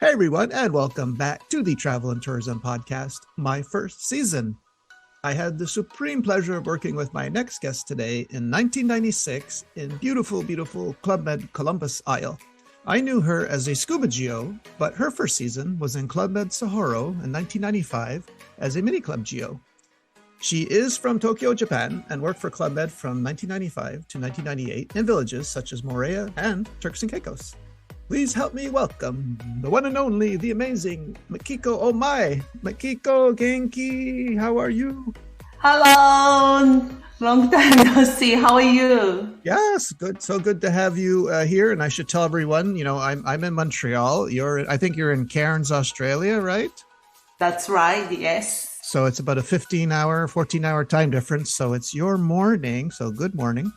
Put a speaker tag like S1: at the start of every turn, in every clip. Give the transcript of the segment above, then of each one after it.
S1: Hey everyone, and welcome back to the Travel and Tourism Podcast, my first season. I had the supreme pleasure of working with my next guest today in 1996 in beautiful, beautiful Club Med Columbus, Isle. I knew her as a scuba geo, but her first season was in Club Med Sapporo in 1995 as a mini club geo. She is from Tokyo, Japan, and worked for Club Med from 1995 to 1998 in villages such as Moorea and Turks and Caicos. Please help me welcome the one and only, the amazing Makiko Omae. Makiko, Genki, how are you?
S2: Hello, long time no see. How are you?
S1: Yes, good. So good to have you here. And I should tell everyone, I'm in Montreal. I think you're in Cairns, Australia, right?
S2: That's right. Yes.
S1: So it's about a 14-hour time difference. So it's your morning. So good morning.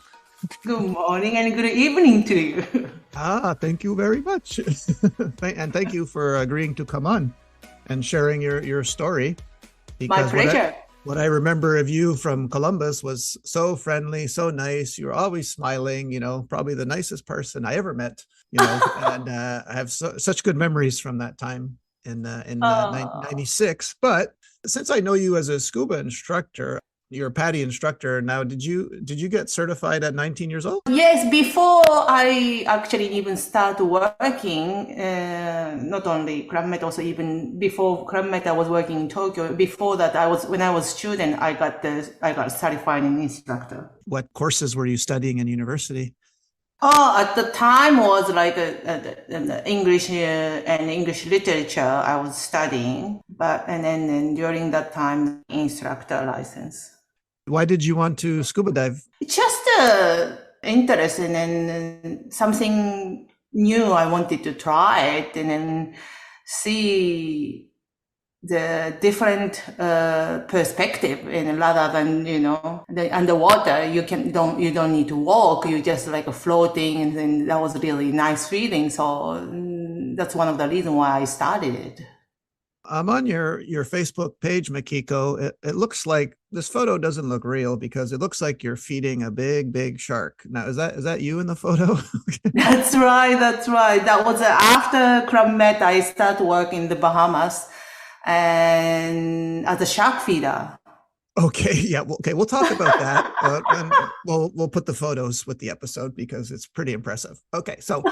S2: Good morning and good evening to you.
S1: Thank you very much. And thank you for agreeing to come on and sharing your story.
S2: My pleasure.
S1: What I remember of you from Columbus was so friendly, so nice. You were always smiling, probably the nicest person I ever met, and I have such good memories from that time in 96. But since I know you as a scuba instructor, you're a PADI instructor now. Did you get certified at 19 years old?
S2: Yes, before I actually even start working, not only Club Med, also even before Club Med, I was working in Tokyo. Before that, when I was student, I got certified in instructor.
S1: What courses were you studying in university?
S2: At the time was like English and English literature I was studying, and then during that time, instructor license.
S1: Why did you want to scuba dive?
S2: Just interest and something new. I wanted to try it and then see the different perspective, and rather than the underwater, you don't need to walk. You just like floating, and then that was really nice feeling. So that's one of the reasons why I started it.
S1: I'm on your Facebook page, Makiko. It looks like this photo doesn't look real because it looks like you're feeding a big shark. Now, is that you in the photo?
S2: That's right. That was after Club Med. I started working in the Bahamas and as a shark feeder.
S1: Okay, yeah. Okay, we'll talk about that. And we'll put the photos with the episode because it's pretty impressive. Okay, so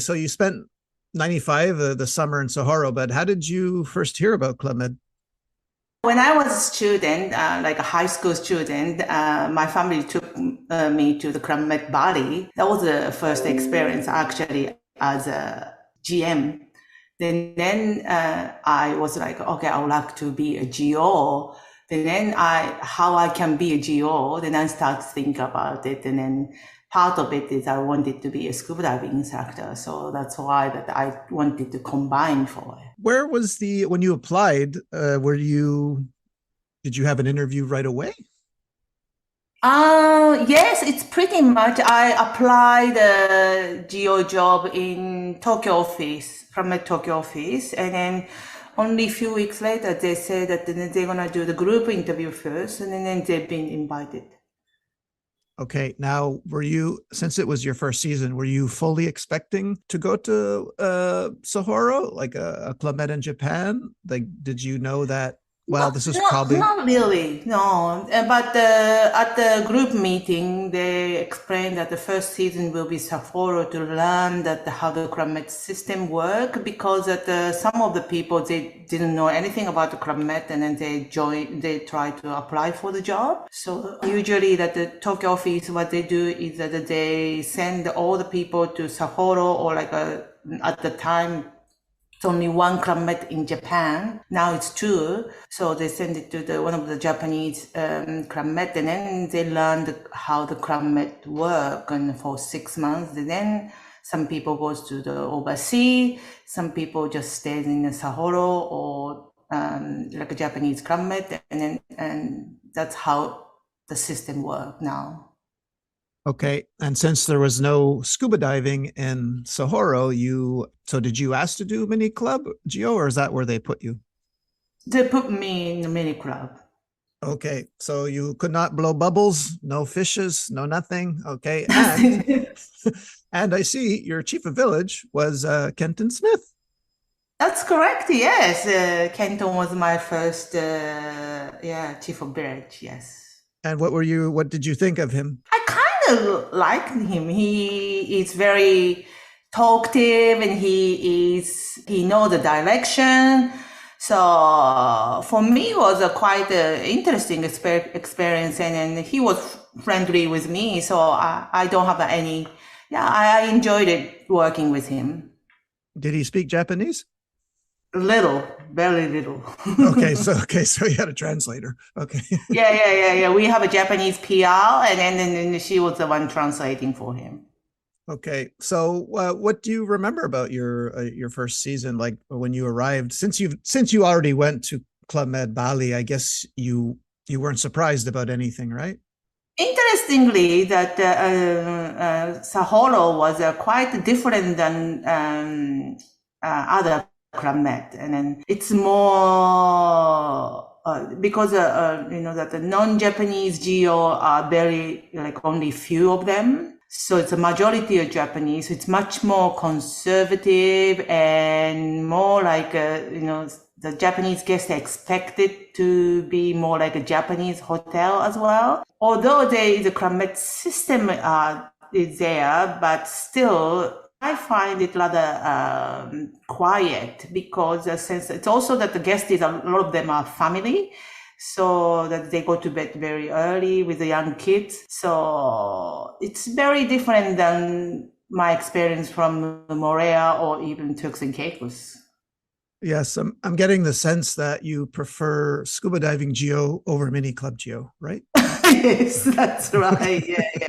S1: so you spent 95 the summer in Sapporo, but how did you first hear about Club Med?
S2: When I was a student, like a high school student, my family took me to the Club Med Bali. That was the first experience actually as a GM. Then I was like, okay, I would like to be a GO. Then how I can be a GO, then I start to think about it. And then part of it is I wanted to be a scuba diving instructor. So that's why that I wanted to combine for it.
S1: Where was when you applied, did you have an interview right away?
S2: Yes, it's pretty much, I applied a GO job in Tokyo office, from a Tokyo office. And then only a few weeks later, they said that they're going to do the group interview first. And then they've been invited.
S1: Okay. Now, since it was your first season, were you fully expecting to go to Sapporo, like a Club Med in Japan? Like, did you know that? Well, this is probably
S2: not really, no. But at the group meeting, they explained that the first season will be Sapporo to learn how the Club Med system work, because some of the people, they didn't know anything about the Club Med, and then they try to apply for the job. So usually that the Tokyo office, what they do is that they send all the people to Sapporo, or at the time, it's only one Club Med in Japan. Now it's two. So they send it to one of the Japanese Club Med, and then they learn how the Club Med work, and for 6 months. And then some people goes to the overseas, some people just stays in the Sapporo or like a Japanese Club Med, and that's how the system work now.
S1: Okay. And since there was no scuba diving in Sapporo, did you ask to do mini club, Geo, or is that where they put you?
S2: They put me in the mini club.
S1: Okay, so you could not blow bubbles, no fishes, no nothing. Okay, and
S2: That's
S1: and I see your chief of village was Kenton Smith.
S2: correct. Yes, Kenton was my first, yeah, chief of village. Yes.
S1: And what were you? What did you think of him?
S2: I kind of like him. He is very talkative and he knows the direction. So for me, it was a quite interesting experience, and he was friendly with me. So I don't have any. Yeah, I enjoyed it working with him.
S1: Did he speak Japanese?
S2: Little, very little.
S1: Okay, so you had a translator. Okay,
S2: Yeah. We have a Japanese PR, and then she was the one translating for him.
S1: okay. So what do you remember about your first season? Like when you arrived, since you already went to Club Med Bali, I guess you weren't surprised about anything, right?
S2: Interestingly, that Saholo was quite different than other Club Med, and then it's more because that the non-Japanese geo are very like only few of them. So it's a majority of Japanese. It's much more conservative and more like the Japanese guests are expected to be more like a Japanese hotel as well. Although the climate system is there, but still I find it rather quiet because since it's also that the guests is a lot of them are family, so that they go to bed very early with the young kids. So it's very different than my experience from Morea or even Turks and Caicos.
S1: Yes, I'm getting the sense that you prefer scuba diving geo over mini club geo, right?
S2: Yes, that's right. Yeah.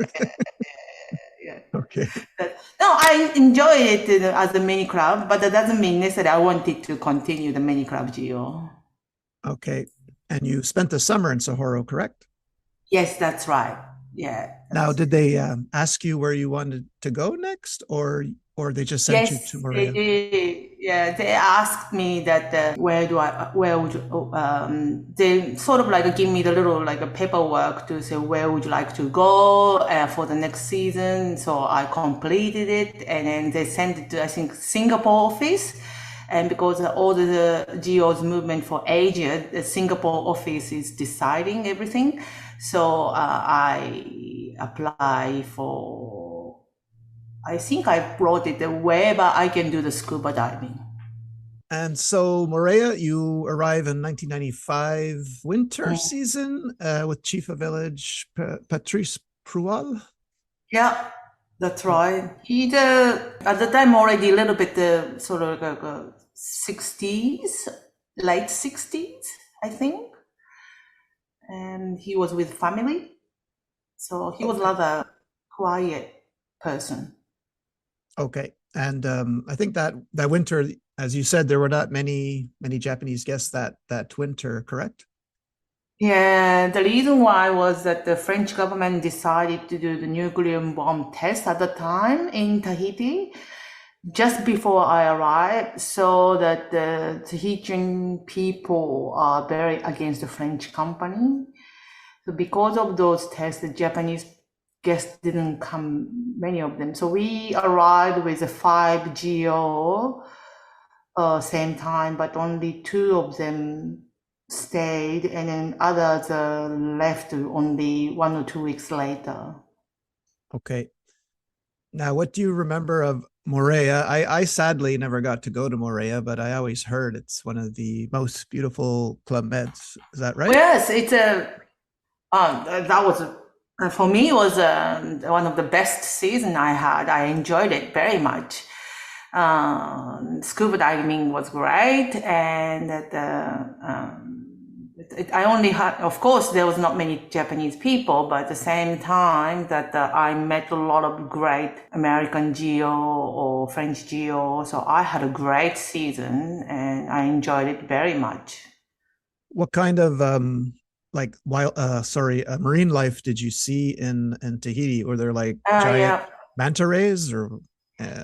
S1: Okay.
S2: No, I enjoy it as a mini club, but that doesn't mean necessarily I wanted to continue the mini club geo.
S1: Okay. And you spent the summer in Sahoro, correct?
S2: Yes, that's right. Yeah,
S1: Now,
S2: that's
S1: did they ask you where you wanted to go next, or they just sent you to
S2: yes, they
S1: Morea?
S2: did. Yeah, they asked me that where would you, they sort of like give me the little like a paperwork to say where would you like to go for the next season. So I completed it, and then they sent it to I think Singapore office. And because all the geos movement for Asia, the Singapore office is deciding everything. So I apply for I think I brought it wherever I can do the scuba diving.
S1: And so, Morea, you arrive in 1995 winter
S2: Mm.
S1: season with Chief of Village Patrice Prual.
S2: Yeah, that's right. He at the time already a little bit sort of like 60s, late 60s, I think. And he was with family. So he was
S1: Okay.
S2: rather quiet person.
S1: Okay. And I think that winter, as you said, there were not many Japanese guests that winter, correct?
S2: Yeah, the reason why was that the French government decided to do the nuclear bomb test at the time in Tahiti just before I arrived, so that the Tahitian people are very against the French company. So because of those tests, the Japanese guests didn't come, many of them. So we arrived with a five GO same time, but only two of them stayed, and then others left only 1 or 2 weeks later.
S1: Okay. Now, what do you remember of Morea? I sadly never got to go to Morea, but I always heard it's one of the most beautiful Club Meds. Is that right?
S2: Yes, it's a that was for me was one of the best season I had. I enjoyed it very much. Scuba diving was great, and I only had, of course, there was not many Japanese people, but at the same time that I met a lot of great American geo or French geo, so I had a great season and I enjoyed it very much.
S1: What kind of like wild marine life did you see in Tahiti? Were there like giant
S2: Yeah.
S1: manta rays or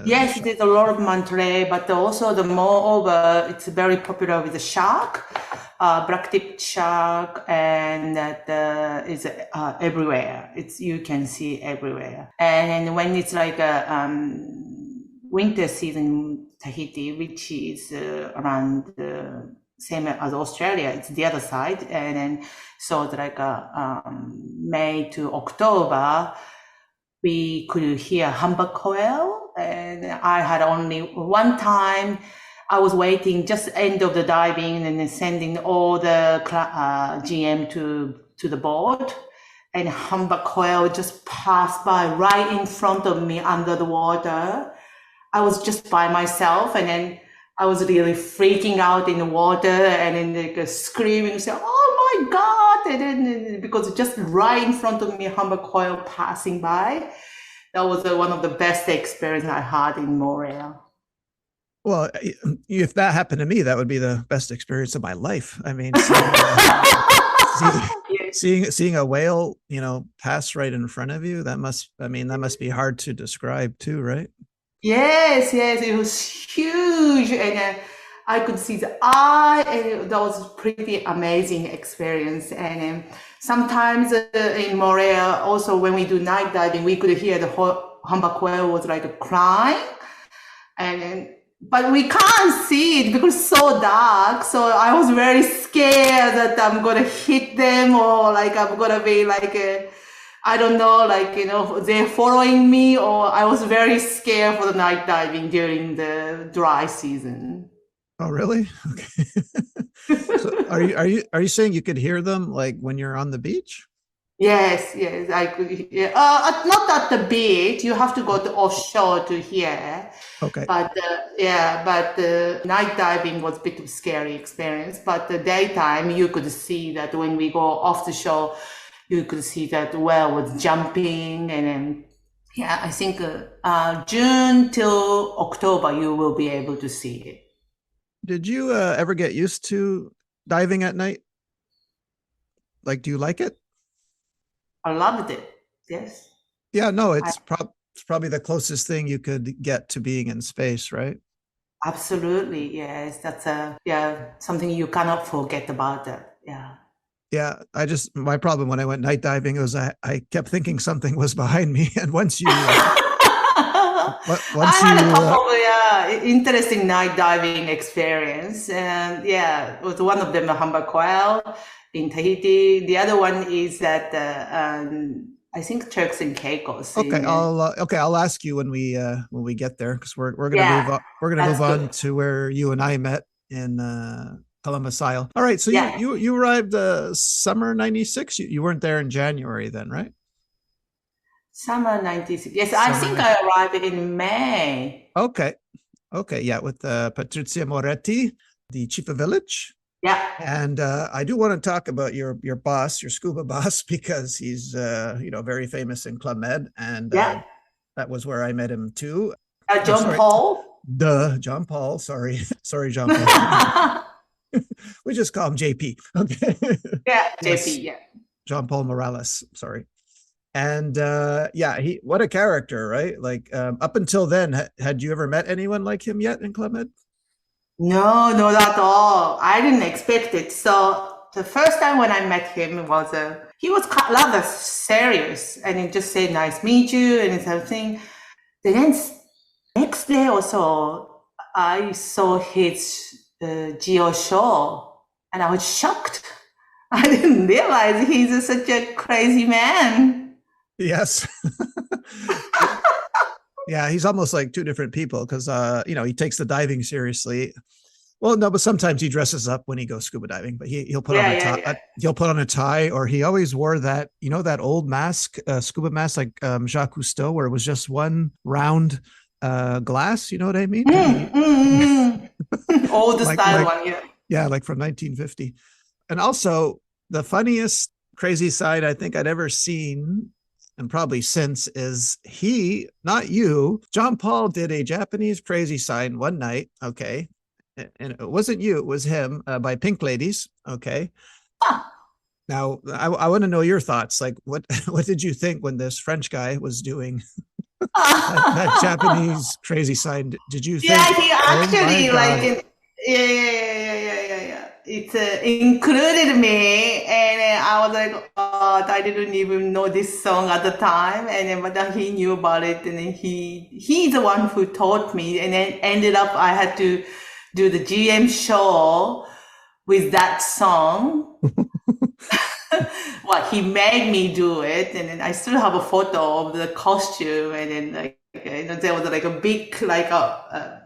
S2: Yes, there's a lot of manta, but also the moreover, it's very popular with the shark, black-tipped shark, and that is everywhere. It's you can see everywhere. And when it's like a winter season in Tahiti, which is around the same as Australia, it's the other side, and then so it's like May to October. We could hear humpback whale, and I had only one time. I was waiting just end of the diving and then sending all the GM to the board, and humpback whale just passed by right in front of me under the water. I was just by myself, and then I was really freaking out in the water, and then like screaming, saying, "Oh my God!" And then because just right in front of me, humpback whale passing by. That was one of the best experience I had in Montreal.
S1: Well, if that happened to me, that would be the best experience of my life. I mean, seeing a whale, pass right in front of you, that must be hard to describe too, right?
S2: Yes, it was huge, and I could see the eye, and that was pretty amazing experience. And sometimes in Montreal, also when we do night diving, we could hear the humpback whale was like crying, but we can't see it because it's so dark. So I was very scared that I'm gonna hit them, or like I'm gonna be like I don't know, like, they're following me, or I was very scared for the night diving during the dry season.
S1: Oh, really? Okay. So are you saying you could hear them like when you're on the beach?
S2: Yes, I could. Yeah. Not at the beach. You have to go to offshore to hear.
S1: Okay.
S2: But night diving was a bit of a scary experience. But the daytime, you could see that when we go off the shore, you could see that whale was jumping, and then I think June till October you will be able to see it.
S1: Did you ever get used to diving at night? Like, do you like it?
S2: I loved it. Yes.
S1: Yeah, no, it's probably the closest thing you could get to being in space, right?
S2: Absolutely. Yes. That's something you cannot forget about that. Yeah.
S1: Yeah, my problem when I went night diving was I kept thinking something was behind me, and once you
S2: I had a couple of interesting night diving experience, and it was one of them the humpback whale in Tahiti. The other one is that I think Turks and Caicos.
S1: Okay, I'll ask you when we get there, because we're gonna move on. We're gonna move on to where you and I met in Columbus Isle. All right, so you arrived summer '96. You weren't there in January then, right?
S2: Summer '96. Yes, I think I arrived in May.
S1: Okay, yeah, with Patrizia Moretti, the chief of village.
S2: Yeah.
S1: And I do want to talk about your boss, your scuba boss, because he's very famous in Club Med, and that was where I met him too.
S2: John Paul.
S1: John Paul. Sorry, John Paul. We just call him JP. Okay.
S2: Yeah, JP. Yeah.
S1: John Paul Morales. Sorry. And what a character, right? Like up until then, had you ever met anyone like him yet in Club Med?
S2: No, not at all. I didn't expect it. So the first time when I met him was he was rather serious, and he just said, "Nice to meet you," and something. Then next day or so, I saw his geo show, and I was shocked. I didn't realize he's such a crazy man.
S1: Yes. Yeah, he's almost like two different people, because he takes the diving seriously. Well, no, but sometimes he dresses up when he goes scuba diving, but he'll put on a tie. Yeah. He'll put on a tie, or he always wore that, that old mask, scuba mask, like Jacques Cousteau, where it was just one round glass. You know what I mean?
S2: Old style one, yeah.
S1: Yeah, like from 1950. And also, the funniest crazy side I think I'd ever seen, and probably since, is not you, John Paul did a Japanese crazy sign one night, okay? And it wasn't you, it was him, by Pink Ladies, okay? Now, I want to know your thoughts. Like, what did you think when this French guy was doing That Japanese crazy sign. Did you
S2: Yeah,
S1: think,
S2: he
S1: oh my
S2: actually like
S1: God?
S2: yeah. It included me, and I was like, oh, I didn't even know this song at the time, and then but then he knew about it, and then he's the one who taught me, and then ended up I had to do the GM show with that song. Well, he made me do it, and then I still have a photo of the costume, and then like there was like a big like a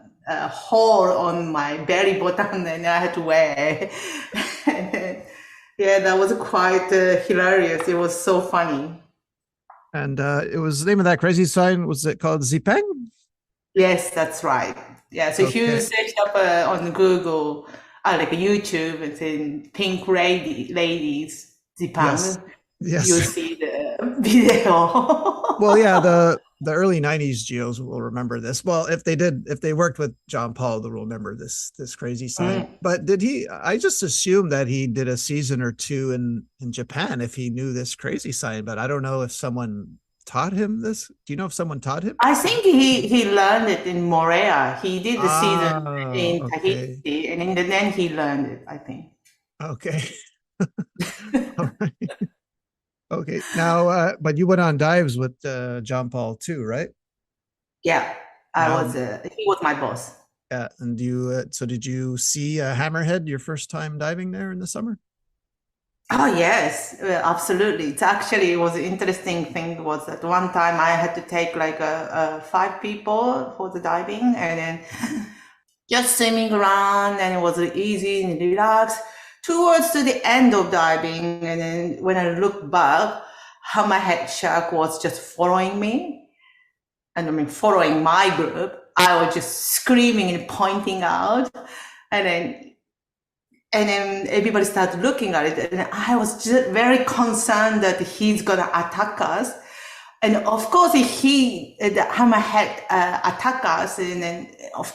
S2: hole on my belly button, and I had to wear. And then, yeah, that was quite hilarious. It was so funny.
S1: And it was the name of that crazy sign. Was it called Zipeng?
S2: Yes, that's right. Yeah, so if you
S1: Okay.
S2: search up on Google, like YouTube, and then Pink Ladies,
S1: Yes.
S2: Zipang, you'll
S1: Yes.
S2: see the video.
S1: Well, yeah, the early 90s geos will remember this. Well, if they worked with John Paul, they'll remember this crazy sign.
S2: Mm.
S1: But did he, I just assumed that he did a season or two in Japan if he knew this crazy sign, but I don't know if someone taught him this. Do you know if someone taught him?
S2: I think he learned it in Morea. He did the season
S1: Ah,
S2: in
S1: okay.
S2: Tahiti, and then he learned it, I think.
S1: Okay. All right. Okay. Now, but you went on dives with John Paul too, right?
S2: Yeah,
S1: Now,
S2: he was my boss.
S1: yeah. And you, so did you see Hammerhead your first time diving there in the summer?
S2: Oh yes, absolutely. It was an interesting thing was that one time I had to take like five people for the diving, and then just swimming around, and it was easy and relaxed. Towards to the end of diving, and then when I look back, how my head shark was just following me, and I mean following my group. I was just screaming and pointing out, and then everybody started looking at it, and I was just very concerned that he's gonna attack us. And of course, the hammerhead attack us, and then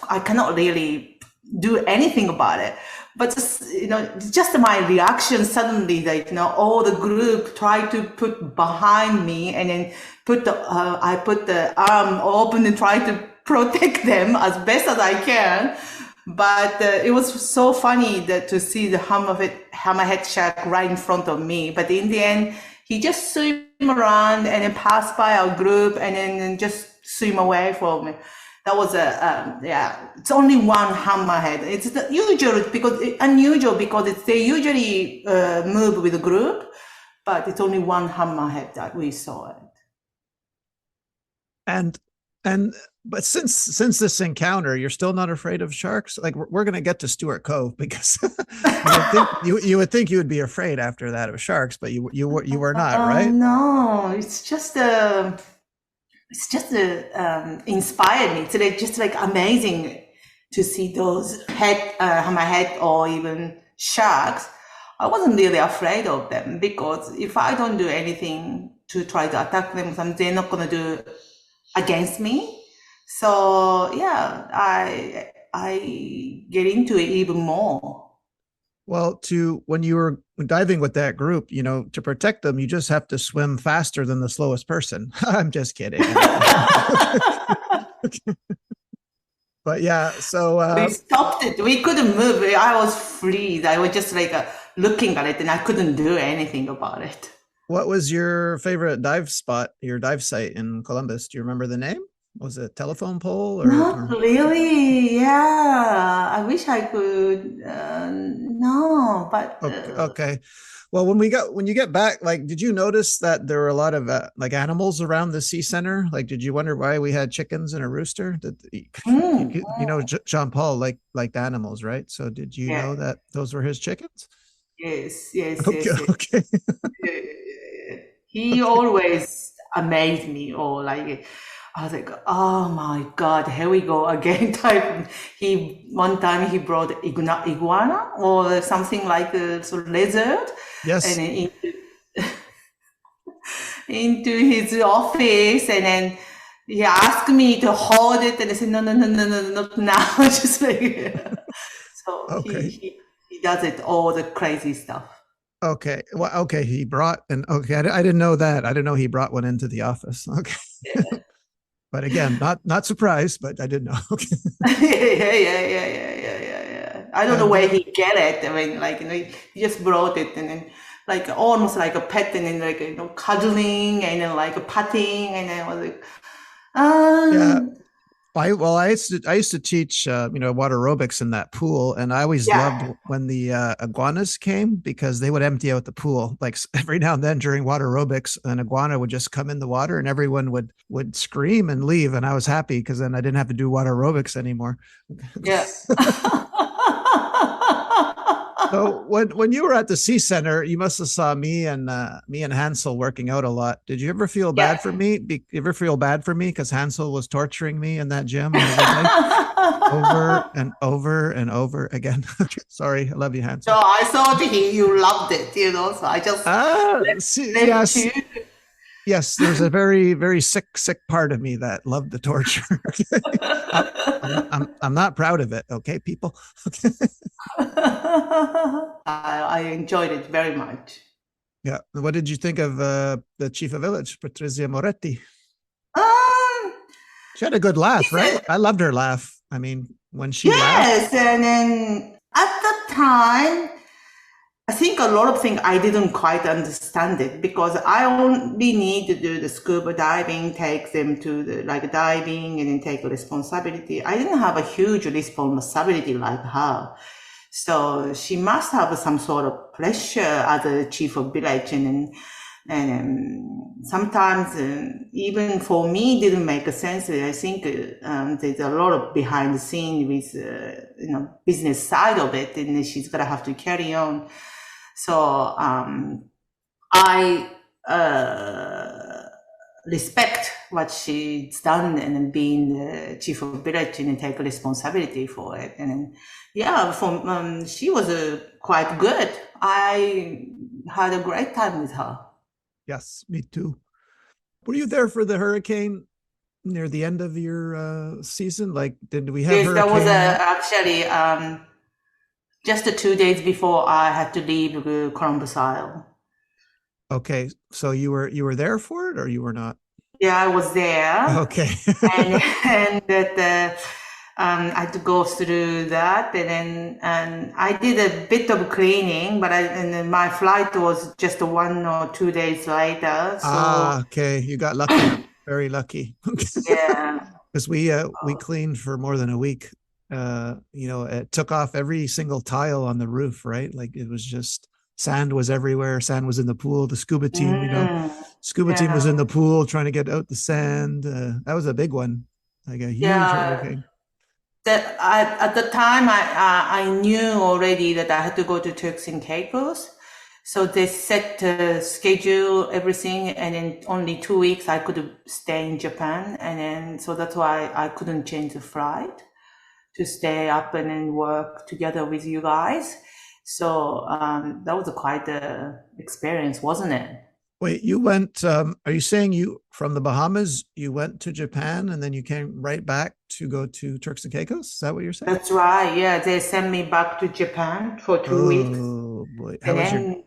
S2: I cannot really do anything about it. But just my reaction suddenly, like all the group tried to put behind me, and then I put the arm open and try to protect them as best as I can. But it was so funny to see the hammerhead shark right in front of me. But in the end, he just swim around and then pass by our group, and then just swim away from me. That was yeah. It's only one hammerhead. It's unusual because they usually move with a group, but it's only one hammerhead that we saw it.
S1: And but since this encounter, you're still not afraid of sharks. Like we're gonna get to Stewart Cove because you would think you would be afraid after that of sharks, but you were not, right?
S2: No, it's just inspired me. It's just like amazing to see those hammerhead or even sharks. I wasn't really afraid of them because if I don't do anything to try to attack them, they're not gonna do against me. So yeah, I get into it even more.
S1: Well, to when you were diving with that group, to protect them, you just have to swim faster than the slowest person. I'm just kidding. But yeah, so
S2: We stopped it. We couldn't move. I was freed. I was just like looking at it, and I couldn't do anything about it.
S1: what was your favorite dive spot, your dive site in Columbus? Do you remember the name? Was it telephone pole
S2: Not
S1: or
S2: really. Yeah, I wish I could. No, but
S1: okay, okay. Well, when you get back, like, did you notice that there were a lot of like animals around the sea center? Like, did you wonder why we had chickens and a rooster?
S2: mm,
S1: John Paul liked animals, right? So did you
S2: yeah,
S1: know that those were his chickens?
S2: yes, yes,
S1: Okay,
S2: yes, yes.
S1: okay,
S2: He
S1: okay.
S2: always amazed me, or like I was like, oh my God, here we go again. Type. One time he brought iguana or something like a sort of lizard, and
S1: Yes.
S2: then into his office, and then he asked me to hold it, and I said, no, no, no, no, no, not now. Just like so
S1: Okay.
S2: he does it all the crazy stuff.
S1: Okay. Well, okay. He brought an okay. I didn't know that. I didn't know he brought one into the office. Okay. But again, not surprised, but I didn't know. Okay.
S2: Yeah. I don't know
S1: And
S2: where he get it. I mean, like, he just brought it and then like almost like a pet and then like, cuddling and then like patting and then I was like,
S1: yeah,
S2: um,
S1: I used to teach water aerobics in that pool, and I always loved
S2: yeah,
S1: when the iguanas came because they would empty out the pool. Like every now and then during water aerobics, an iguana would just come in the water, and everyone would scream and leave, and I was happy because then I didn't have to do water aerobics anymore.
S2: yeah.
S1: So when you were at the Sea Center, you must have saw me and Hansel working out a lot. Did you ever feel bad
S2: Yeah.
S1: for me? You ever feel bad for me because Hansel was torturing me in that gym every day, over and over and over again? Sorry, I love you,
S2: So
S1: Hansel.
S2: I thought you loved it, so I just left
S1: Yes,
S2: you.
S1: yes. There's a very very sick part of me that loved the torture. I'm, I'm not proud of it. Okay, people.
S2: I enjoyed it very much.
S1: Yeah. What did you think of the chief of village, Patrizia Moretti?
S2: Um,
S1: She had a good laugh,
S2: it's
S1: right?
S2: a,
S1: I loved her laugh. I mean, when she laughed,
S2: yes, and then at the time, I think a lot of things I didn't quite understand it because I only need to do the scuba diving, take them to the like diving, and then take responsibility. I didn't have a huge responsibility like her. So she must have some sort of pressure as a chief of village, and sometimes even for me didn't make sense. I think there's a lot of behind the scene with business side of it, and she's gonna have to carry on. So I respect what she's done and being the chief of village and take responsibility for it. And then, yeah, she was quite good. I had a great time with her.
S1: yes, me too. Were you there for the hurricane near the end of your season? Like, did we have
S2: Yes, that was
S1: hurricane?
S2: actually just 2 days before I had to leave Columbus Isle.
S1: Okay, so you were there for it, or you were not?
S2: Yeah, I was there,
S1: Okay.
S2: and and that I had to go through that, and I did a bit of cleaning, but and then my flight was just 1 or 2 days later. So
S1: Okay. You got lucky. Very lucky.
S2: yeah,
S1: Because we cleaned for more than a week. It took off every single tile on the roof, right? Like it was just sand was everywhere. Sand was in the pool. The
S2: mm,
S1: scuba team was
S2: yeah,
S1: in the pool trying to get out the sand. That was a big one, like a huge
S2: yeah.
S1: hurricane.
S2: That at the time I knew already that I had to go to Turks and Caicos. So they set schedule everything, and in only 2 weeks I could stay in Japan, and then so that's why I couldn't change the flight to stay up and then work together with you guys. So that was quite a experience, wasn't it?
S1: Wait, you went, are you saying you from the Bahamas, you went to Japan and then you came right back to go to Turks and Caicos? Is that what you're saying?
S2: That's right. Yeah, they sent me back to Japan for 2 weeks,
S1: Oh boy. How
S2: and
S1: was your,
S2: then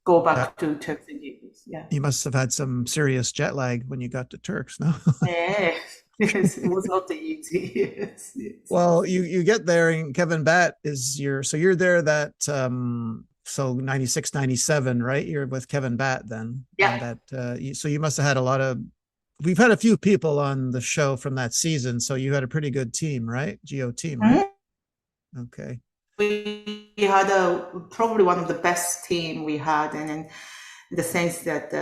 S2: go
S1: that,
S2: back to Turks and Caicos. Yeah.
S1: you must have had some serious jet lag when you got to Turks, no?
S2: Yeah. Yes, it was not easy. Yes, yes.
S1: Well, you get there and Kevin Batt so you're there that so 96, 97, right? You're with Kevin Batt then. And
S2: Yeah.
S1: that so you must have had a lot of we've had a few people on the show from that season, so you had a pretty good team, right? Geo team, right?
S2: Mhm.
S1: Okay.
S2: We had probably one of the best team we had, and then in the sense that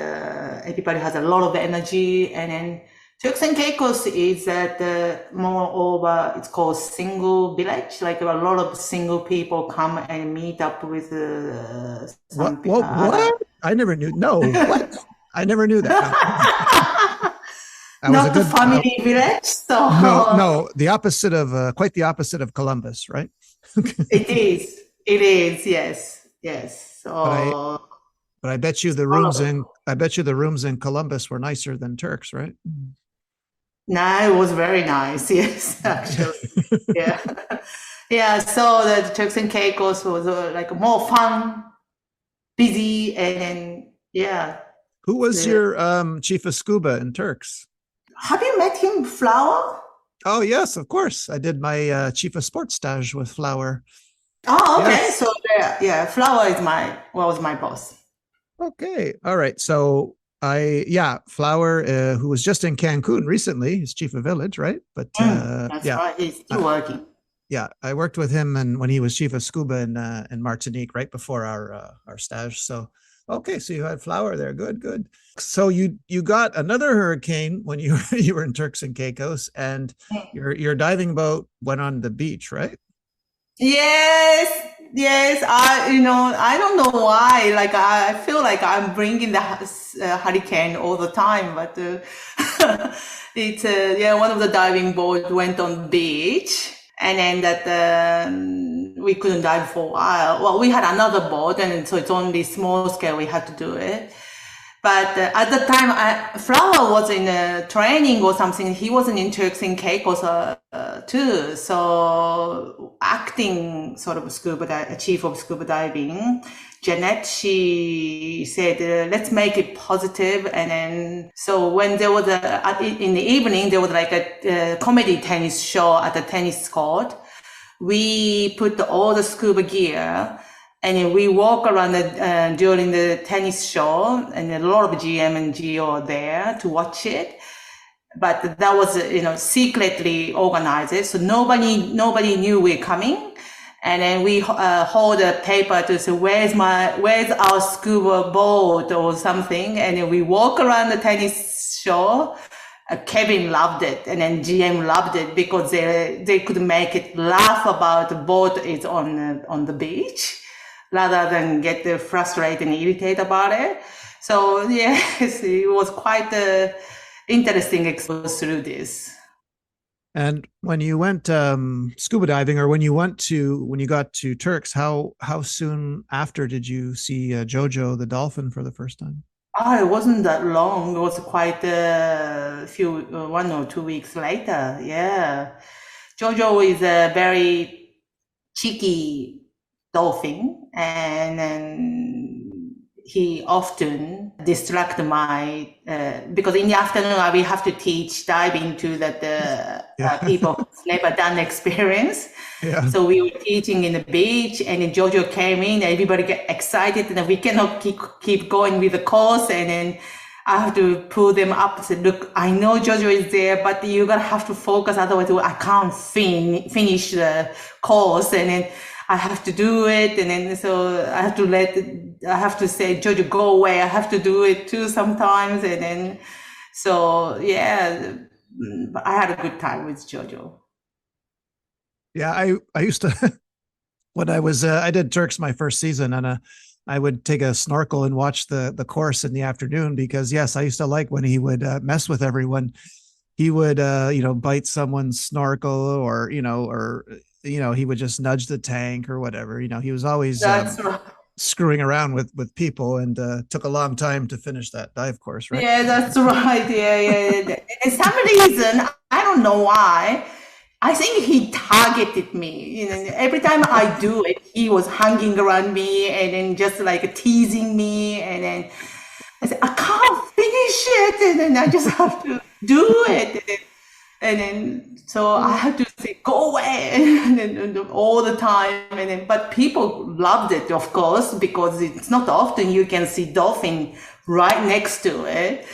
S2: everybody has a lot of energy, and then Turks and Caicos is that more over, it's called single village, like a lot of single people come and meet up with
S1: What
S2: some
S1: what
S2: other.
S1: what? I never knew. No, what? I never knew that. No. That was a
S2: Not a
S1: good
S2: family village,
S1: no,
S2: so
S1: no, the opposite of quite the opposite of Columbus, right?
S2: it is. It is, yes, yes.
S1: but I
S2: So
S1: but I bet you the rooms in Columbus were nicer than Turks, right?
S2: no, it was very nice. Yes, actually, yeah, yeah. So the Turks and Caicos was like more fun, busy, and then yeah,
S1: Who was
S2: the
S1: your chief of scuba in Turks?
S2: Have you met him, Flower?
S1: Oh yes, of course. I did my chief of sports stage with Flower.
S2: Oh, okay.
S1: Yes.
S2: So yeah, Flower is was my boss.
S1: Okay. All right. So Flower, who was just in Cancun recently, he's chief of village, right? But
S2: That's right. He's
S1: uh,
S2: still working.
S1: yeah, I worked with him and when he was chief of scuba in Martinique, right before our stage. So okay, so you had Flower there. Good, good. So you got another hurricane when you you were in Turks and Caicos, and your diving boat went on the beach, right?
S2: Yes, yes. I don't know why. Like I feel like I'm bringing the hurricane all the time, but it's yeah. One of the diving boats went on the beach, and then that we couldn't dive for a while. Well, we had another boat, and so it's only small scale. We had to do it. But at the time, Flower was in training or something. He wasn't in Turks and Caicos too. So acting sort of chief of scuba diving, Jeanette, she said, let's make it positive. And then, so when there was in the evening, there was like a comedy tennis show at the tennis court. We put all the scuba gear and we walk around during the tennis show, and a lot of GM and GO are there to watch it. But that was, secretly organized. So nobody knew we're coming. And then we hold a paper to say, where's our scuba boat or something. And then we walk around the tennis show. Kevin loved it, and then GM loved it because they could make it laugh about the boat is on the beach, rather than get frustrated and irritated about it. So yes, it was quite interesting experience through this.
S1: And when you went scuba diving, or when you got to Turks, how soon after did you see Jojo the dolphin for the first time?
S2: Oh, it wasn't that long. It was quite a few, 1 or 2 weeks later. Yeah. Jojo is a very cheeky dolphin, and then he often distract my, because in the afternoon we have to teach diving to people who's never done experience.
S1: Yeah.
S2: So we were teaching in the beach, and then Jojo came in, everybody get excited, and then we cannot keep going with the course, and then I have to pull them up and say, look, I know Jojo is there, but you're gonna have to focus, otherwise I can't finish the course, and then I have to do it, and then so I have to say, Jojo, go away. I have to do it too sometimes, and then so yeah, I had a good time with Jojo.
S1: Yeah, I used to when I did Turks my first season, and I would take a snorkel and watch the course in the afternoon, because yes, I used to like when he would mess with everyone. He would bite someone's snorkel, or he would just nudge the tank or whatever. He was always
S2: That's right.
S1: screwing around with people, and took a long time to finish that dive course, right?
S2: Yeah, that's right. Yeah. And some reason, I don't know why. I think he targeted me. Every time I do it, he was hanging around me and then just like teasing me. And then I said, I can't finish it. And then I just have to do it. And then, so I had to say, go away, and all the time. And then, but people loved it, of course, because it's not often you can see dolphin right next to it.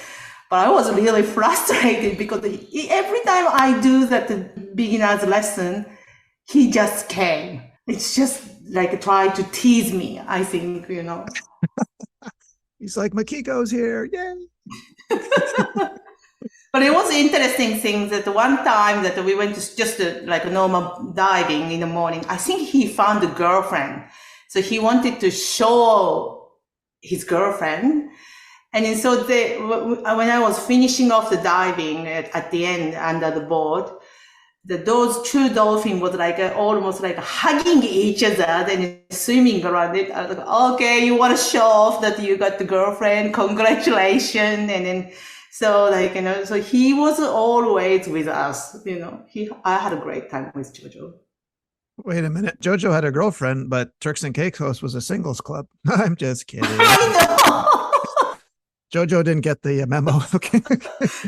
S2: But I was really frustrated because every time I do that beginner's lesson, he just came. It's just like try to tease me, I think.
S1: He's like, Makiko's here. Yay.
S2: But it was interesting thing that one time that we went to just like a normal diving in the morning, I think he found a girlfriend. So he wanted to show his girlfriend. And then so when I was finishing off the diving at the end under the board, those two dolphins was like almost like hugging each other and swimming around it. I was like, okay, you want to show off that you got the girlfriend, congratulations. And then so so he was always with us. I had a great time with Jojo.
S1: Wait a minute. Jojo had a girlfriend, but Turks and Caicos was a singles club. I'm just kidding.
S2: I know.
S1: Jojo didn't get the memo. Okay.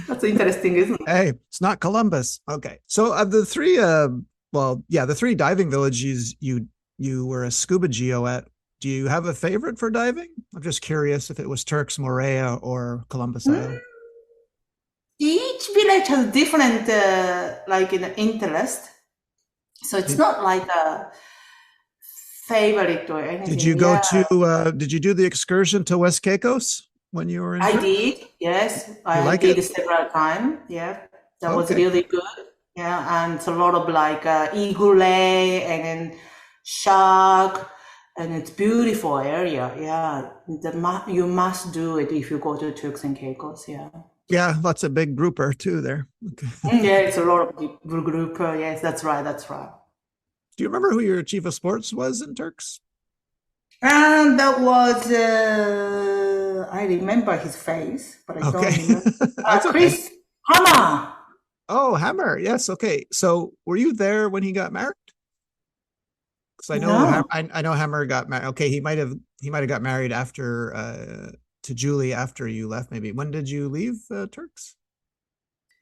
S2: That's interesting, isn't it?
S1: Hey, it's not Columbus. Okay. So of the three, well, yeah, the three diving villages you were a scuba geo at. Do you have a favorite for diving? I'm just curious if it was Turks, Morea, or Columbus Isle.
S2: Each village has different like an interest, so it's
S1: Did,
S2: not like a favorite or
S1: did you
S2: anything.
S1: go
S2: Yeah,
S1: to? Did you do the excursion to West Caicos when you were in
S2: I
S1: Turks?
S2: did. Yes,
S1: You
S2: I
S1: like it?
S2: did several times. Yeah, that was
S1: Okay.
S2: really good. Yeah, and it's a lot of like eagle lay and then shark, and it's beautiful area. Yeah, you must do it if you go to Turks and Caicos. Yeah.
S1: Yeah, lots of big grouper too there. Okay.
S2: Yeah, it's a lot of group. Yes, that's right. That's right.
S1: Do you remember who your chief of sports was in Turks?
S2: And that was, I remember his face, but I
S1: Okay.
S2: don't remember.
S1: That's okay.
S2: Chris Hammer.
S1: Oh, Hammer. Yes. Okay. So were you there when he got married? Because I know
S2: No,
S1: I know Hammer got married. Okay, he might have got married after to Julie after you left. Maybe when did you leave Turks?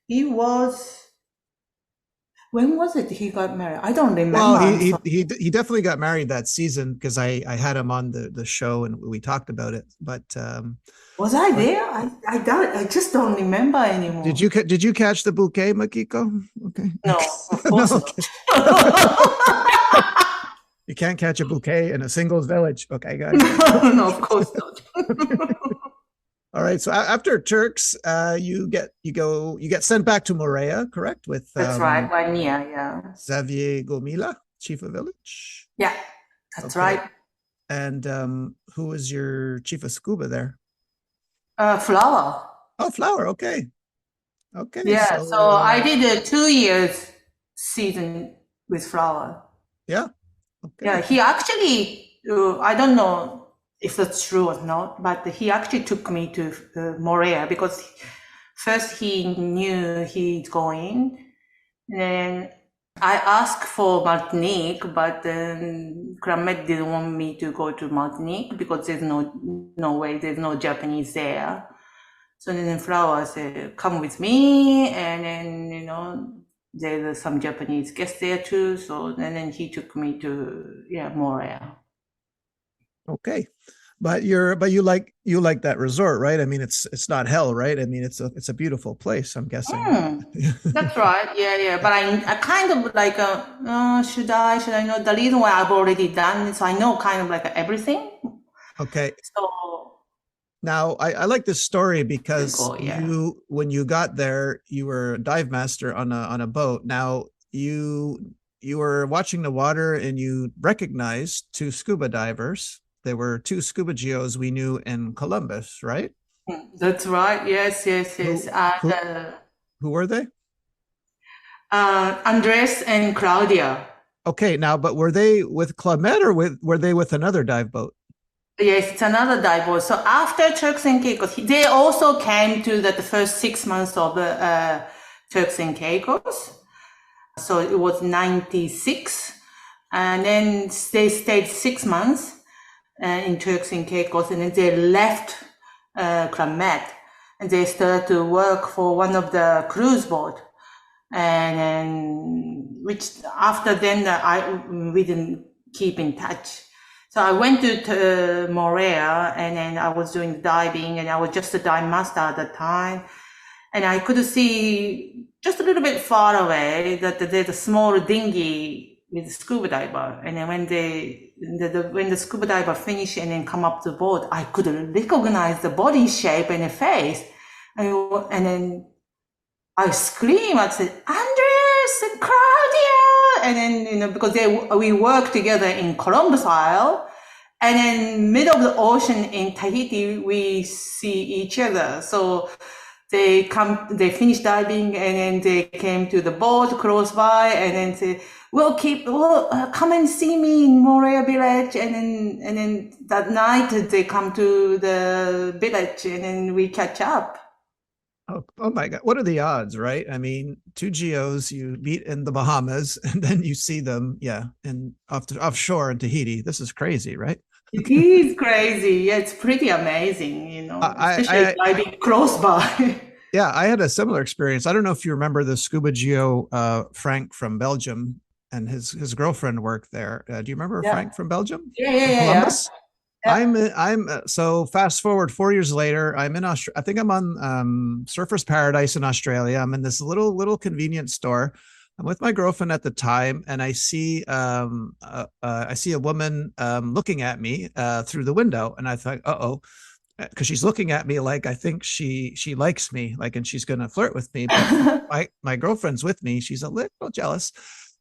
S2: he was, when was it he got married? I don't
S1: Well,
S2: remember.
S1: he
S2: I'm
S1: he
S2: sorry.
S1: he definitely got married that season because I had him on the show and we talked about it.
S2: Was I
S1: But
S2: there? I just don't remember
S1: did
S2: anymore.
S1: you catch the bouquet, Makiko? Okay.
S2: No, of
S1: No,
S2: course
S1: okay.
S2: not.
S1: You can't catch a bouquet in a singles village. Okay, got it.
S2: No, no, of course not.
S1: All right. So after Turks, you get sent back to Morea, correct? With
S2: That's right, 1 year, yeah.
S1: Xavier Gomila, chief of village.
S2: Yeah, that's
S1: Okay.
S2: right.
S1: And who was your chief of scuba there?
S2: Flower.
S1: Oh, Flower. Okay. Okay.
S2: Yeah,
S1: So
S2: so I did a 2 years season with Flower.
S1: yeah.
S2: Yeah,
S1: Okay.
S2: he actually, I don't know if that's true or not, but he actually took me to Morea because first he knew he's going, and then I asked for Martinique, but then Kramet didn't want me to go to Martinique because there's no way, there's no Japanese there. So then Flower said, come with me, and then, there's some Japanese guests there too. So then he took me to, Morea.
S1: Okay. But you like that resort, right? I mean, it's not hell, right? I mean, it's a beautiful place, I'm guessing.
S2: That's right. Yeah, yeah. But I kind of like, should I know the reason why I've already done it? So I know kind of like everything.
S1: Okay.
S2: So
S1: Now, I like this story
S2: to
S1: because
S2: go, yeah.
S1: when you got there, you were a dive master on a boat. Now you were watching the water and you recognized two scuba divers. There were two scuba geos we knew in Columbus, right?
S2: That's right. Yes, yes, yes.
S1: Who who who were they?
S2: Andres and Claudia.
S1: Okay, now, but were they with Club Med or were they with another dive boat?
S2: Yes, it's another divorce. So after Turks and Caicos, they also came to the first 6 months of the Turks and Caicos. So it was 96. And then they stayed 6 months in Turks and Caicos, and then they left Kramet, and they started to work for one of the cruise boat. And then, which after then we didn't keep in touch. So I went to Morea, and then I was doing diving, and I was just a dive master at the time. And I could see just a little bit far away that there's a small dinghy with a scuba diver. And then when the scuba diver finished and then come up the boat, I could recognize the body shape and the face. And then I screamed, I said, Andres and Claudia! And then, because we worked together in Columbus Isle, and then middle of the ocean in Tahiti, we see each other. So they finish diving, and then they came to the boat close by, and then say, come and see me in Morea village. And then that night they come to the village, and then we catch up.
S1: Oh my God. What are the odds, right? I mean, two geos you meet in the Bahamas and then you see them, yeah, offshore in Tahiti. This is crazy, right?
S2: It is crazy. Yeah, it's pretty amazing, especially
S1: I
S2: diving close by.
S1: yeah, I had a similar experience. I don't know if you remember the scuba geo Frank from Belgium, and his girlfriend worked there. Do you remember
S2: Yeah.
S1: Frank from Belgium,
S2: Yeah, yeah,
S1: from
S2: yeah, yeah.
S1: Columbus?
S2: Yeah.
S1: So fast forward 4 years later, I'm in Australia. I think I'm on Surfers Paradise in Australia. I'm in this little convenience store. I'm with my girlfriend at the time, and I see a woman looking at me through the window, and I thought, oh, because she's looking at me like I think she likes me, like, and she's gonna flirt with me. But my girlfriend's with me. She's a little jealous.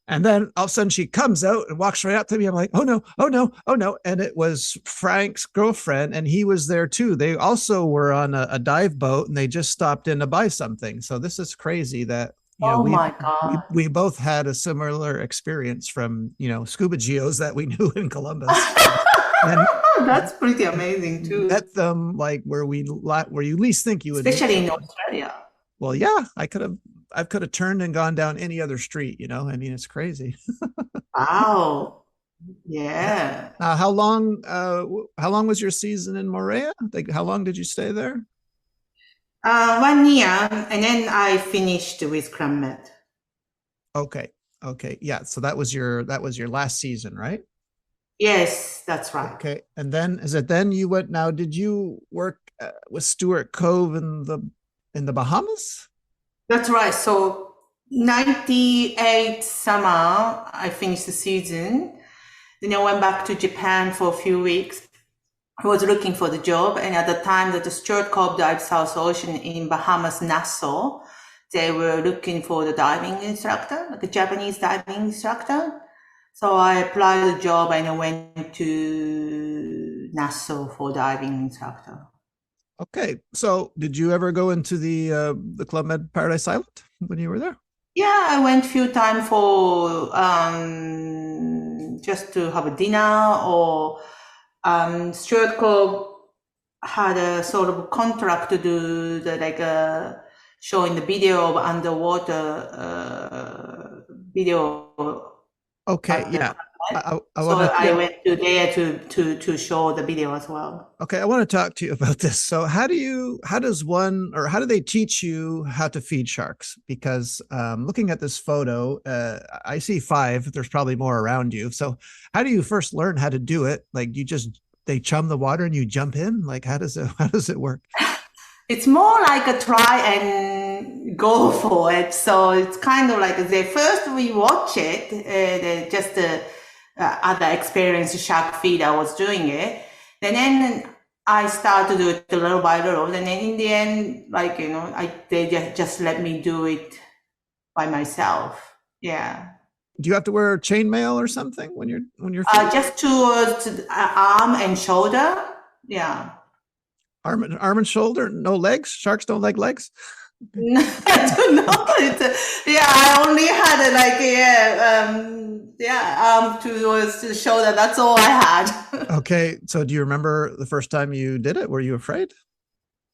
S1: And then all of a sudden she comes out and walks right up to me. I'm like, oh no, oh no, oh no. And it was Frank's girlfriend, and he was there too. They also were on a dive boat, and they just stopped in to buy something. So this is crazy that
S2: Oh
S1: we
S2: my God.
S1: we both had a similar experience from scuba geos that we knew in Columbus. And
S2: That's pretty amazing too,
S1: met them like where you least think you would meet
S2: especially in
S1: someone.
S2: Australia.
S1: Well, yeah, I could have turned and gone down any other street. I mean, it's crazy.
S2: Wow.
S1: Yeah.
S2: Yeah.
S1: How long was your season in Morea? Like, how long did you stay there?
S2: 1 year, and then I finished with Club Med.
S1: Okay. Okay. Yeah. So that was your last season, right?
S2: Yes, that's right.
S1: Okay. And then is it then you went now, did you work with Stuart Cove in the Bahamas?
S2: That's right. So 98 summer, I finished the season. Then I went back to Japan for a few weeks. I was looking for the job, and at the time that the Stuart Cove dive South Ocean in Bahamas, Nassau, they were looking for the diving instructor, like a Japanese diving instructor. So I applied the job and I went to Nassau for diving instructor.
S1: Okay. So did you ever go into the Club Med Paradise Island when you were there?
S2: Yeah, I went few times for just to have a dinner or Stuart Cove had a sort of contract to do the like showing the video of underwater video
S1: Okay.
S2: at the
S1: Yeah.
S2: planet.
S1: I
S2: So
S1: want to,
S2: I
S1: yeah.
S2: went to there to show the video as well.
S1: Okay, I want to talk to you about this. So, how do they teach you how to feed sharks? Because looking at this photo, I see five. There's probably more around you. So, how do you first learn how to do it? Like, they chum the water and you jump in. Like, how does it work?
S2: It's more like a try and go for it. So it's kind of like the first we watch it, just other experienced shark feed, I was doing it. And then I start to do it little by little. And then in the end, like, they just let me do it by myself. Yeah.
S1: Do you have to wear chainmail or something when you're feeding?
S2: Just towards arm and shoulder. Yeah.
S1: Arm and shoulder, no legs. Sharks don't like legs. Okay.
S2: I don't know. Yeah, I only had to show that. That's all I had.
S1: Okay. So, do you remember the first time you did it? Were you afraid?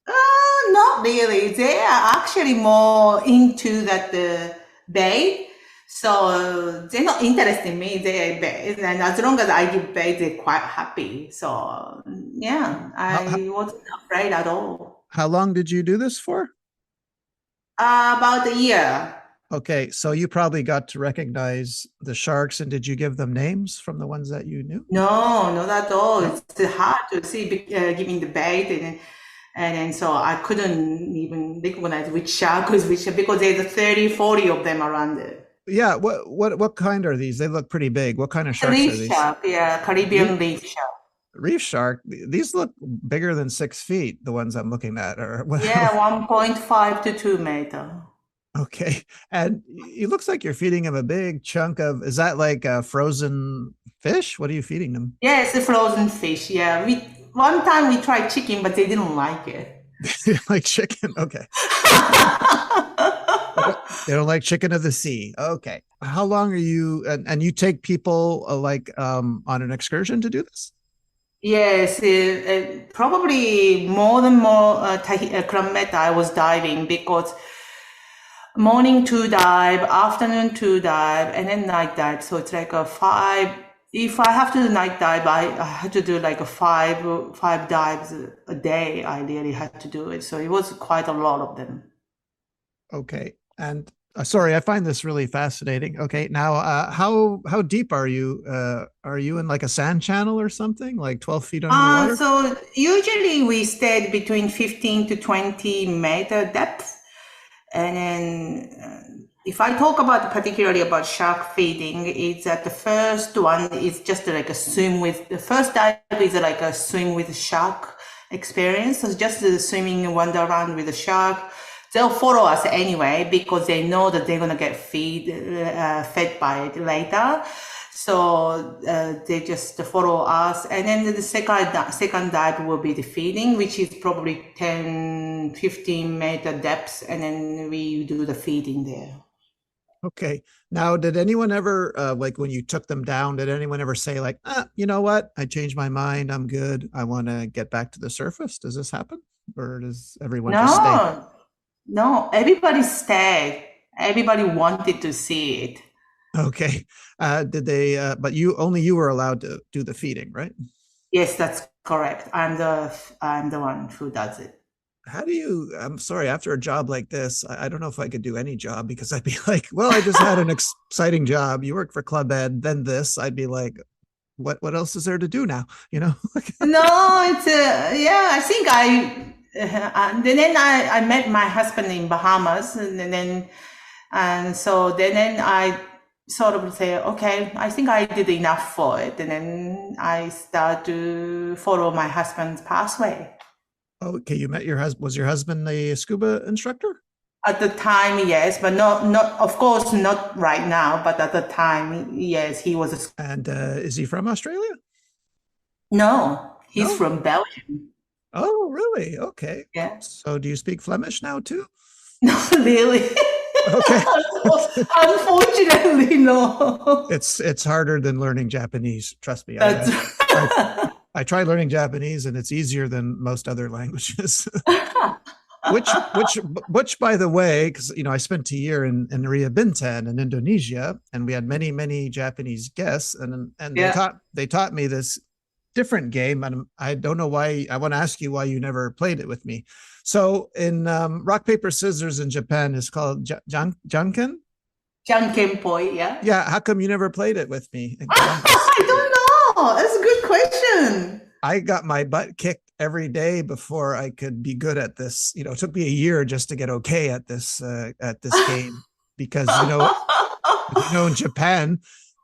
S2: Not really. They are actually more into that the bait. So they're not interested in me. They are bait, and as long as I give bait, they're quite happy. So yeah,
S1: How, how,
S2: I wasn't afraid at all.
S1: how long did you do this for?
S2: About a year.
S1: Okay, so you probably got to recognize the sharks, and did you give them names from the ones that you knew?
S2: No, not at all.
S1: No.
S2: It's hard to see giving the bait, and then so I couldn't even recognize which shark was which because there's 30, 40 of them around there.
S1: Yeah. What kind are these? They look pretty big. What kind of
S2: The
S1: sharks are
S2: reef
S1: these?
S2: shark, yeah,
S1: Reef,
S2: Caribbean reef shark.
S1: reef shark. These look bigger than 6 feet. The ones I'm looking at, or
S2: Yeah, 1.5 to 2 meter.
S1: okay. And it looks like you're feeding them a big chunk of. Is that like a frozen fish? What are you feeding them?
S2: Yeah, it's a frozen fish. Yeah, we one time we tried chicken, but they didn't like it.
S1: Like chicken? Okay. They don't like chicken of the sea. Okay. How long are you and you take people like on an excursion to do this?
S2: Yes, probably more Club Med I was diving because morning to dive, afternoon to dive, and then night dive. So it's like a 5 If I have to do night dive, I had to do like a five dives a day. I really had to do it, so it was quite a lot of them.
S1: Okay. And sorry, I find this really fascinating. Okay, now how deep are you? Are you in like a sand channel or something, like 12 feet underwater?
S2: So usually we stayed between 15 to 20-meter depth. And then if I talk about particularly about shark feeding, it's that the first one is just like a swim with, the first dive is like a swim with shark experience. So just swimming and wander around with the shark. They'll follow us anyway because they know that they're gonna get fed by it later. So they just follow us. And then the second dive will be the feeding, which is probably 10, 15-meter depths. And then we do the feeding there.
S1: Okay. Now, did anyone ever, like when you took them down, did anyone ever say like, you know what? I changed my mind. I'm good. I want to get back to the surface. Does this happen? Or does everyone just stay?
S2: No, no, everybody stayed. Everybody wanted to see it.
S1: Okay. Did they, but you were allowed to do the feeding, right?
S2: Yes, that's correct. I'm the one who does it.
S1: How do you, I'm sorry, after a job like this, I don't know if I could do any job because I'd be like, well, I just had an exciting job. You work for Club Ed, then this. I'd be like, what else is there to do now? You know?
S2: No, it's yeah. I think and then I met my husband in Bahamas, and so then I sort of say, okay, I think I did enough for it, and then I start to follow my husband's pathway.
S1: Okay, you met your husband. Was your husband a scuba instructor?
S2: At the time, yes, but not of course not right now. But at the time, yes, he was.
S1: And is he from Australia?
S2: No, he's
S1: No.
S2: from Belgium.
S1: Oh, really? Okay.
S2: Yeah.
S1: So do you speak Flemish now too?
S2: Not really.
S1: Okay.
S2: Unfortunately, no.
S1: It's harder than learning Japanese. Trust me.
S2: That's
S1: I tried learning Japanese and it's easier than most other languages. which which by the way, because I spent a year in Ria Bintan in Indonesia, and we had many Japanese guests, and
S2: yeah.
S1: they taught me this different game, and I don't know why. I want to ask you why you never played it with me. So in rock paper scissors in Japan is called janken.
S2: Jankenpoi, yeah.
S1: Yeah, how come you never played it with me in Columbus?
S2: I don't know. That's a good question.
S1: I got my butt kicked every day before I could be good at this. It took me a year just to get okay at this game because in Japan,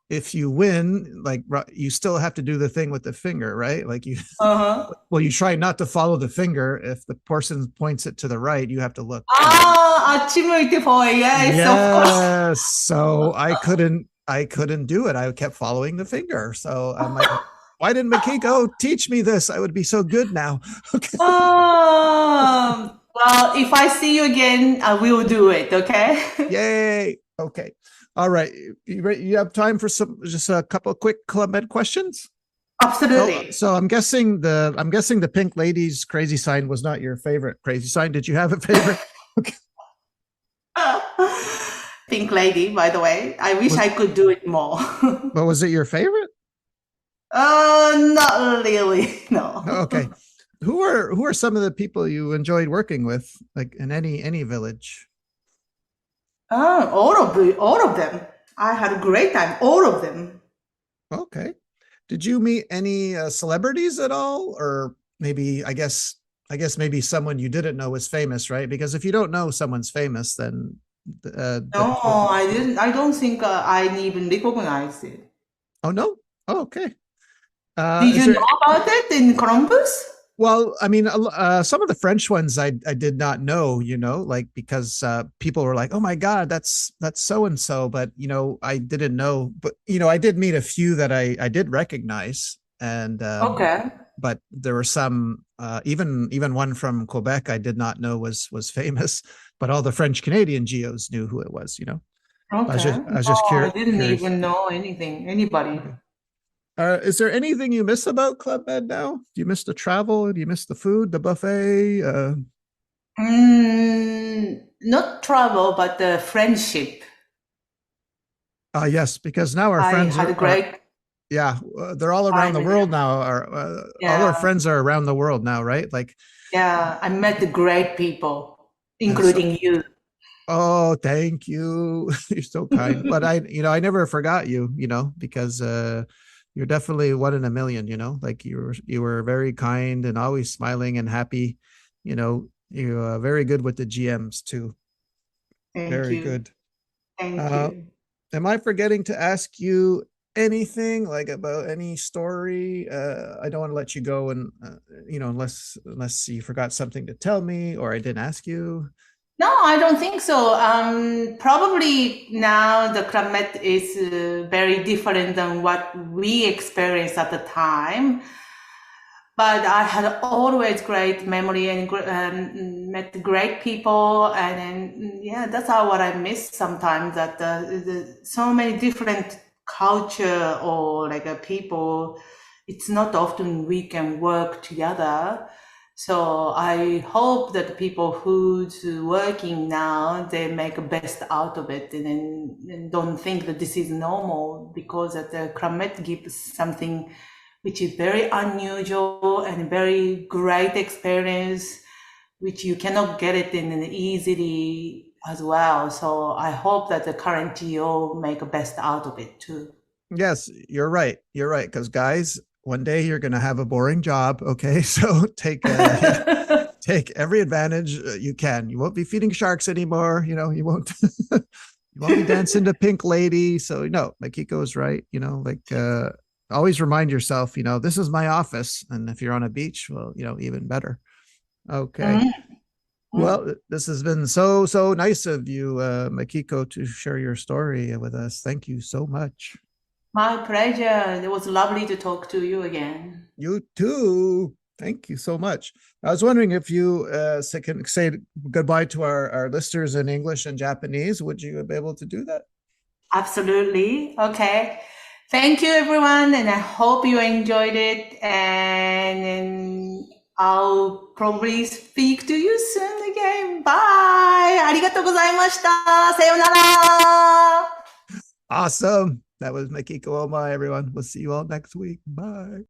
S1: if you win, like you still have to do the thing with the finger, right? Like you,
S2: Uh-huh.
S1: well, you try not to follow the finger. If the person points it to the right, you have to look.
S2: 아치무이티포이. Yes, of course.
S1: Yes. So I couldn't do it. I kept following the finger. So I'm like, why didn't Makiko teach me this? I would be so good now. Okay.
S2: Well, if I see you again, I will do it, okay?
S1: Yay. Okay. All right. You have time for just a couple of quick Club Med questions?
S2: Absolutely.
S1: So I'm guessing the Pink Lady's crazy sign was not your favorite crazy sign. Did you have a favorite? Okay.
S2: Pink Lady, by the way. I wish I could do it more.
S1: But was it your favorite?
S2: Not really. No.
S1: Okay. Who are some of the people you enjoyed working with, like in any village?
S2: All of them. I had a great time. All of them.
S1: Okay. Did you meet any celebrities at all, or maybe maybe someone you didn't know was famous, right? Because if you don't know someone's famous, then
S2: No, I didn't. I don't think I even recognized it.
S1: Oh no. Oh, okay.
S2: Did you know about it in Columbus?
S1: Well, I mean, some of the French ones I did not know, like because people were like, "Oh my God, that's so and so," but I didn't know. But I did meet a few that I did recognize, and
S2: Okay.
S1: but there were some, even one from Quebec I did not know was famous, but all the French Canadian geos knew who it was.
S2: Okay.
S1: I was just
S2: I didn't
S1: curious.
S2: even know anybody.
S1: Okay. Is there anything you miss about Club Med now? Do you miss the travel? Do you miss the food, the buffet?
S2: Not travel, but the friendship.
S1: Yes, because now our
S2: I
S1: friends
S2: had a great.
S1: Yeah, they're all around the
S2: Finally.
S1: world now. All our
S2: Yeah.
S1: friends are around the world now, right? Like,
S2: Yeah. I met the great people,
S1: that's so.
S2: including you.
S1: Oh, thank you. You're so kind. But I never forgot you, because you're definitely one in a million, like you were very kind and always smiling and happy. You're very good with the GMs too.
S2: Thank
S1: Very
S2: you.
S1: good.
S2: Thank
S1: Uh,
S2: you.
S1: am I forgetting to ask you anything like about any story? I don't want to let you go and unless you forgot something to tell me or I didn't ask you.
S2: No, I don't think so. Probably now the climate is very different than what we experienced at the time. But I had always great memory and met great people, and then yeah, that's how what I miss sometimes. That so many different culture or like people, it's not often we can work together. So I hope that the people who's working now they make the best out of it and don't think that this is normal because that the climate gives something which is very unusual and very great experience, which you cannot get it in an easily as well. So I hope that the current GO make the best out of it too.
S1: Yes, you're right. You're right. Because guys, one day you're going to have a boring job. Okay, so yeah, take every advantage you can. You won't be feeding sharks anymore. You won't. You won't be dancing to Pink Lady. So no, Makiko is right. Like always remind yourself. This is my office, and if you're on a beach, well, even better. Okay.
S2: Mm.
S1: Well, this has been so nice of you, Makiko, to share your story with us. Thank you so much.
S2: My pleasure. It was lovely to talk to you again.
S1: You too. Thank you so much. I was wondering if you can say goodbye to our listeners in English and Japanese. Would you be able to do that?
S2: Absolutely. Okay. Thank you, everyone, and I hope you enjoyed it. And I'll probably speak to you soon again. Bye. ありがとうございました。さようなら。
S1: Awesome. That was Makiko Omae, everyone. We'll see you all next week. Bye.